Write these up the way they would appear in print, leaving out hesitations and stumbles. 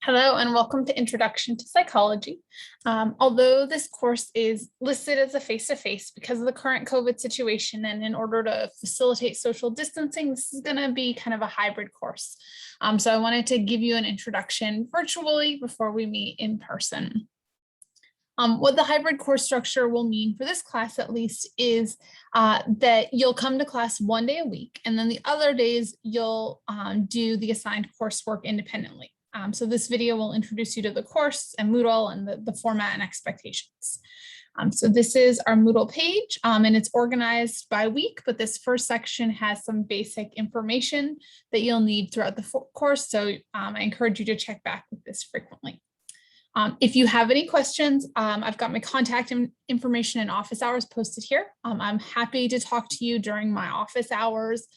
Hello and welcome to Introduction to Psychology. Although this course is listed as a face-to-face because of the current COVID situation and in order to facilitate social distancing, this is going to be kind of a hybrid course. So I wanted to give you an introduction virtually before we meet in person. What the hybrid course structure will mean for this class at least is that you'll come to class one day a week, and then the other days you'll do the assigned coursework independently. So this video will introduce you to the course and Moodle and the format and expectations. So this is our Moodle page and it's organized by week, but this first section has some basic information that you'll need throughout the course. So I encourage you to check back with this frequently. If you have any questions, I've got my contact information and office hours posted here. I'm happy to talk to you during my office hours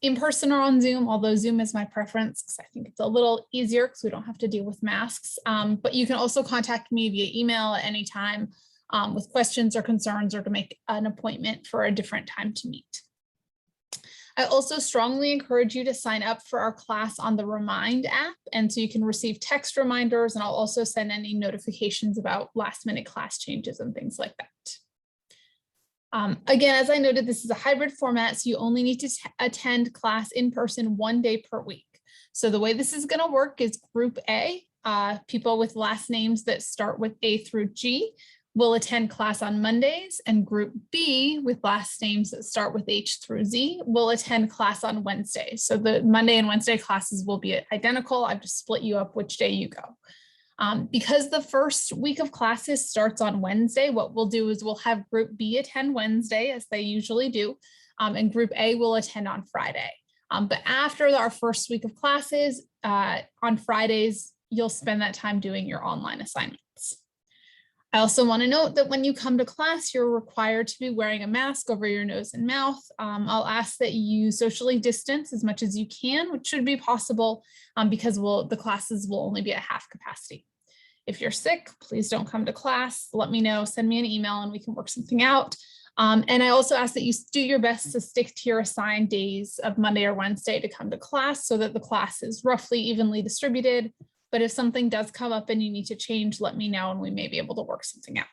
in person or on Zoom, although Zoom is my preference because I think it's a little easier because we don't have to deal with masks. But you can also contact me via email at any time with questions or concerns or to make an appointment for a different time to meet. I also strongly encourage you to sign up for our class on the Remind app. And so you can receive text reminders, and I'll also send any notifications about last minute class changes and things like that. Again, as I noted, this is a hybrid format, so you only need to attend class in person one day per week. So the way this is going to work is Group A, people with last names that start with A through G, will attend class on Mondays, and Group B, with last names that start with H through Z, will attend class on Wednesdays. So the Monday and Wednesday classes will be identical. I've just split you up which day you go. Because the first week of classes starts on Wednesday, what we'll do is we'll have Group B attend Wednesday, as they usually do, and Group A will attend on Friday. But after our first week of classes, on Fridays, you'll spend that time doing your online assignments. I also want to note that when you come to class, you're required to be wearing a mask over your nose and mouth. I'll ask that you socially distance as much as you can, which should be possible because the classes will only be at half capacity. If you're sick, please don't come to class. Let me know, send me an email and we can work something out. And I also ask that you do your best to stick to your assigned days of Monday or Wednesday to come to class so that the class is roughly evenly distributed. But if something does come up and you need to change, let me know and we may be able to work something out.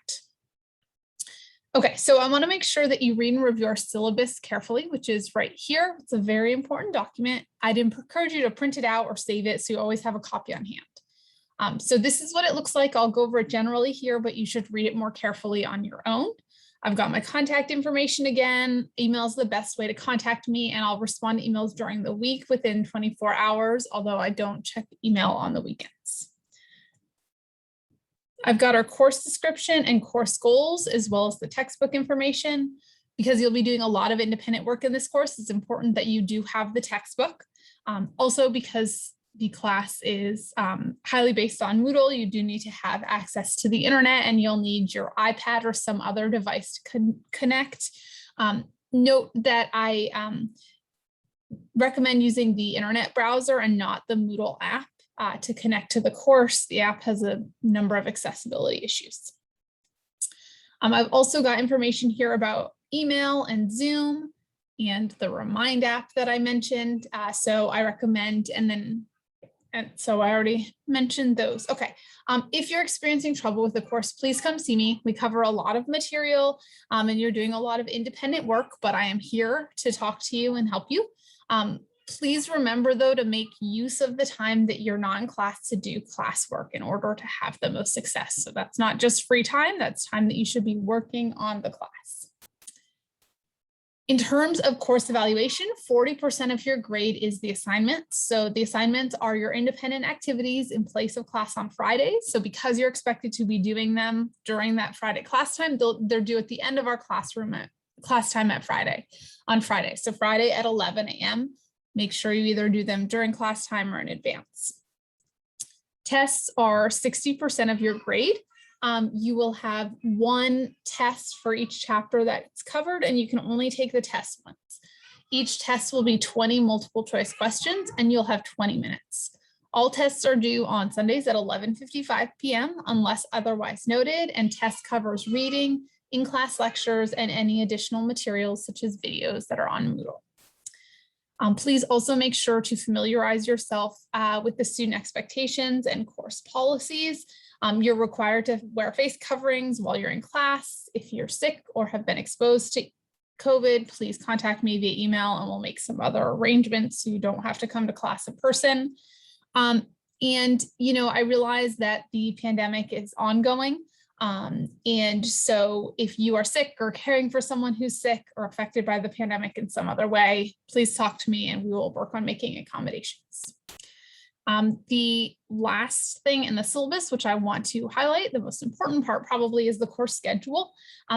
Okay, so I want to make sure that you read and review our syllabus carefully, which is right here. It's a very important document. I'd encourage you to print it out or save it so you always have a copy on hand. So this is what it looks like. I'll go over it generally here, but you should read it more carefully on your own. I've got my contact information again. Email is the best way to contact me, and I'll respond to emails during the week within 24 hours, although I don't check email on the weekends. I've got our course description and course goals, as well as the textbook information. Because you'll be doing a lot of independent work in this course, it's important that you do have the textbook. Also, because the class is highly based on Moodle, you do need to have access to the internet and you'll need your iPad or some other device to connect. Note that I recommend using the internet browser and not the Moodle app to connect to the course. The app has a number of accessibility issues. I've also got information here about email and Zoom and the Remind app that I mentioned. So I recommend, and so I already mentioned those. Okay, if you're experiencing trouble with the course, please come see me. We cover a lot of material and you're doing a lot of independent work, but I am here to talk to you and help you. Please remember though to make use of the time that you're not in class to do classwork in order to have the most success. So that's not just free time, that's time that you should be working on the class. In terms of course evaluation, 40% of your grade is the assignments. So the assignments are your independent activities in place of class on Fridays. So because you're expected to be doing them during that Friday class time, they're due at the end of our class time on Friday. So Friday at 11 a.m. Make sure you either do them during class time or in advance. Tests are 60% of your grade. You will have one test for each chapter that's covered, and you can only take the test once. Each test will be 20 multiple choice questions, and you'll have 20 minutes. All tests are due on Sundays at 11:55 p.m. unless otherwise noted, and test covers reading, in-class lectures, and any additional materials such as videos that are on Moodle. Please also make sure to familiarize yourself with the student expectations and course policies. You're required to wear face coverings while you're in class. If you're sick or have been exposed to COVID, please contact me via email and we'll make some other arrangements so you don't have to come to class in person. And, you know, I realize that the pandemic is ongoing. And so if you are sick or caring for someone who's sick or affected by the pandemic in some other way, please talk to me and we will work on making accommodations. The last thing in the syllabus, which I want to highlight, the most important part probably, is the course schedule.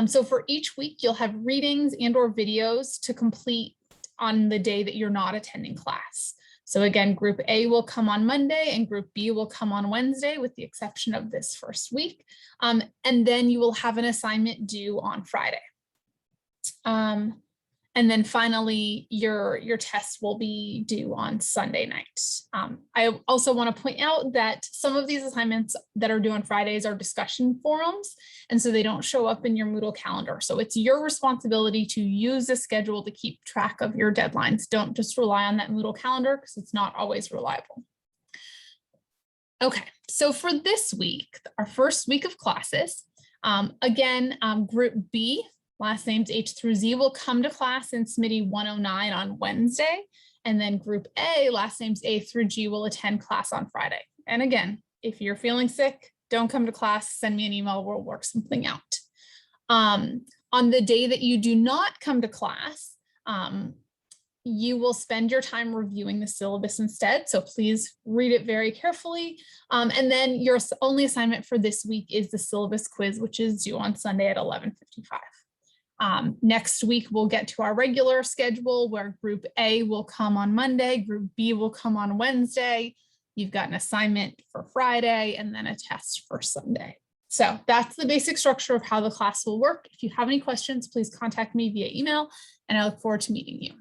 So for each week, you'll have readings and or videos to complete on the day that you're not attending class. So again, group A will come on Monday and group B will come on Wednesday, with the exception of this first week. And then you will have an assignment due on Friday. And then finally, your test will be due on Sunday night. I also want to point out that some of these assignments that are due on Fridays are discussion forums, and so they don't show up in your Moodle calendar. So it's your responsibility to use the schedule to keep track of your deadlines. Don't just rely on that Moodle calendar because it's not always reliable. Okay, so for this week, our first week of classes, again, Group B, last names H through Z, will come to class in SMIDI 109 on Wednesday. And then Group A, last names A through G, will attend class on Friday. And again, if you're feeling sick, don't come to class, send me an email, we'll work something out. On the day that you do not come to class, you will spend your time reviewing the syllabus instead. So please read it very carefully. And then your only assignment for this week is the syllabus quiz, which is due on Sunday at 11:55. Next week, we'll get to our regular schedule where Group A will come on Monday, Group B will come on Wednesday. You've got an assignment for Friday and then a test for Sunday. So that's the basic structure of how the class will work. If you have any questions, please contact me via email and I look forward to meeting you.